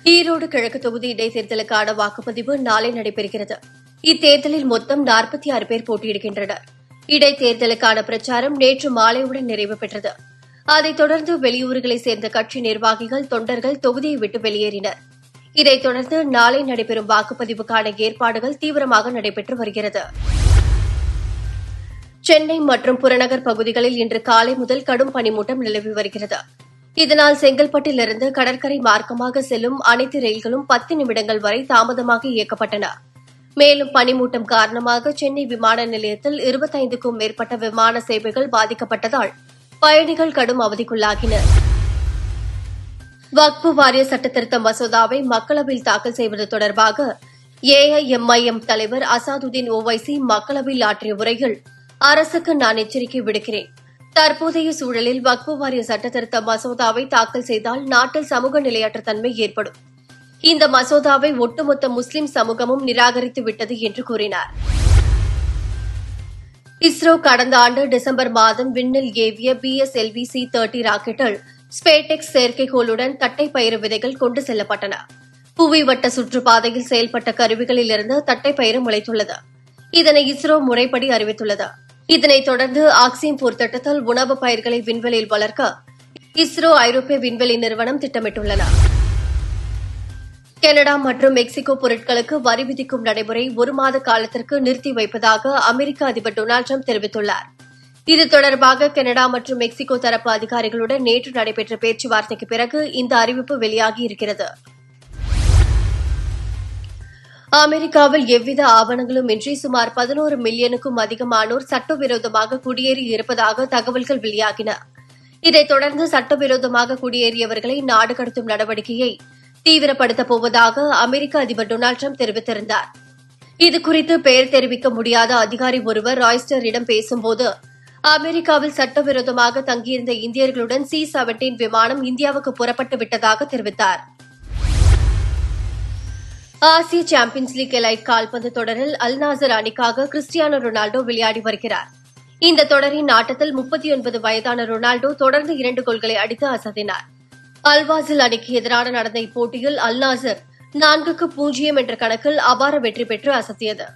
ஈரோடு கிழக்கு தொகுதி இடைத்தேர்தலுக்கான வாக்குப்பதிவு நாளை நடைபெறுகிறது. இத்தேர்தலில் மொத்தம் 46 பேர் போட்டியிடுகின்றனர். இடைத்தேர்தலுக்கான பிரச்சாரம் நேற்று மாலையுடன் நிறைவு பெற்றது. அதைத் தொடர்ந்து வெளியூர்களைச் சேர்ந்த கட்சி நிர்வாகிகள், தொண்டர்கள் தொகுதியை விட்டு வெளியேறினர். இதைத் தொடர்ந்து நாளை நடைபெறும் வாக்குப்பதிவுக்கான ஏற்பாடுகள் தீவிரமாக நடைபெற்று வருகிறது. சென்னை மற்றும் புறநகர் பகுதிகளில் இன்று காலை முதல் கடும் பனிமூட்டம் நிலவி வருகிறது. இதனால் செங்கல்பட்டிலிருந்து கடற்கரை மார்க்கமாக செல்லும் அனைத்து ரயில்களும் 10 நிமிடங்கள் வரை தாமதமாக இயக்கப்பட்டன. மேலும் பனிமூட்டம் காரணமாக சென்னை விமான நிலையத்தில் 25க்கும் மேற்பட்ட விமான சேவைகள் பாதிக்கப்பட்டதால் பயணிகள் கடும் அவதிக்குள்ளாகினர். வக்ஃபு வாரிய சட்டத்திருத்த மசோதாவை மக்களவையில் தாக்கல் செய்வது தொடர்பாக ஏஐஎம்ஐஎம் தலைவர் அசாதுதீன் ஓவைசி மக்களவையில் ஆற்றிய உரையில், அரசுக்கு நான் எச்சரிக்கை விடுக்கிறேன். தற்போதைய சூழலில் வக்ஃபு வாரிய சட்டத்திருத்த மசோதாவை தாக்கல் செய்தால் நாட்டில் சமூக நிலையற்ற தன்மை ஏற்படும். இந்த மசோதாவை ஒட்டுமொத்த முஸ்லிம் சமூகமும் நிராகரித்துவிட்டது என்று கூறினார். இஸ்ரோ கடந்த ஆண்டு டிசம்பர் மாதம் விண்ணில் ஏவிய BSLV-C-30 ராக்கெட்டில் ஸ்பேடெக்ஸ் செயற்கைக்கோளுடன் தட்டைப்பயிறு விதைகள் கொண்டு செல்லப்பட்டன. புவி வட்ட சுற்றுப்பாதையில் செயல்பட்ட கருவிகளிலிருந்து தட்டைப்பயிறு முளைத்துள்ளது. இதனை இஸ்ரோ முறைப்படி அறிவித்துள்ளது. இதனைத் தொடர்ந்து ஆக்சியம் போர்த்திட்டத்தில் உணவுப் பயிர்களை விண்வெளியில் வளர்க்க இஸ்ரோ ஐரோப்பிய விண்வெளி நிறுவனம் திட்டமிட்டுள்ளன. கனடா மற்றும் மெக்சிகோ பொருட்களுக்கு வரி விதிக்கும் நடைமுறை 1 மாத காலத்திற்கு நிறுத்தி வைப்பதாக அமெரிக்க அதிபர் டொனால்டு டிரம்ப் தெரிவித்துள்ளார். இது தொடர்பாக கனடா மற்றும் மெக்சிகோ தரப்பு அதிகாரிகளுடன் நேற்று நடைபெற்ற பேச்சுவார்த்தைக்கு பிறகு இந்த அறிவிப்பு வெளியாகியிருக்கிறது. அமெரிக்காவில் எவ்வித ஆவணங்களும் இன்றி சுமார் 11 மில்லியனுக்கும் அதிகமானோர் சட்டவிரோதமாக குடியேறியிருப்பதாக தகவல்கள் வெளியாகின. இதைத் தொடர்ந்து சட்டவிரோதமாக குடியேறியவர்களை நாடு கடத்தும் நடவடிக்கையை தீவிரப்படுத்தப் போவதாக அமெரிக்க அதிபர் டொனால்டு டிரம்ப் தெரிவித்திருந்தார். இதுகுறித்து பெயர் தெரிவிக்க முடியாத அதிகாரி ஒருவர் ராய்ஸ்டரிடம் பேசும்போது, அமெரிக்காவில் சட்டவிரோதமாக தங்கியிருந்த இந்தியர்களுடன் C-17 விமானம் இந்தியாவுக்கு புறப்பட்டு விட்டதாக தெரிவித்தார். ஆசிய சாம்பியன்ஸ் லீக் எலைட் கால்பந்து தொடரில் அல் நாசர் அணிக்காக கிறிஸ்டியானோ ரொனால்டோ விளையாடி வருகிறார். இந்த தொடரின் ஆட்டத்தில் 39 வயதான ரொனால்டோ தொடர்ந்து 2 கோல்களை அடித்து அசத்தினார். அல்வாசில் அணிக்கு எதிரான நடந்த இப்போட்டியில் அல் நாசர் 4-0 என்ற கணக்கில் அபார வெற்றி பெற்று அசத்தியது.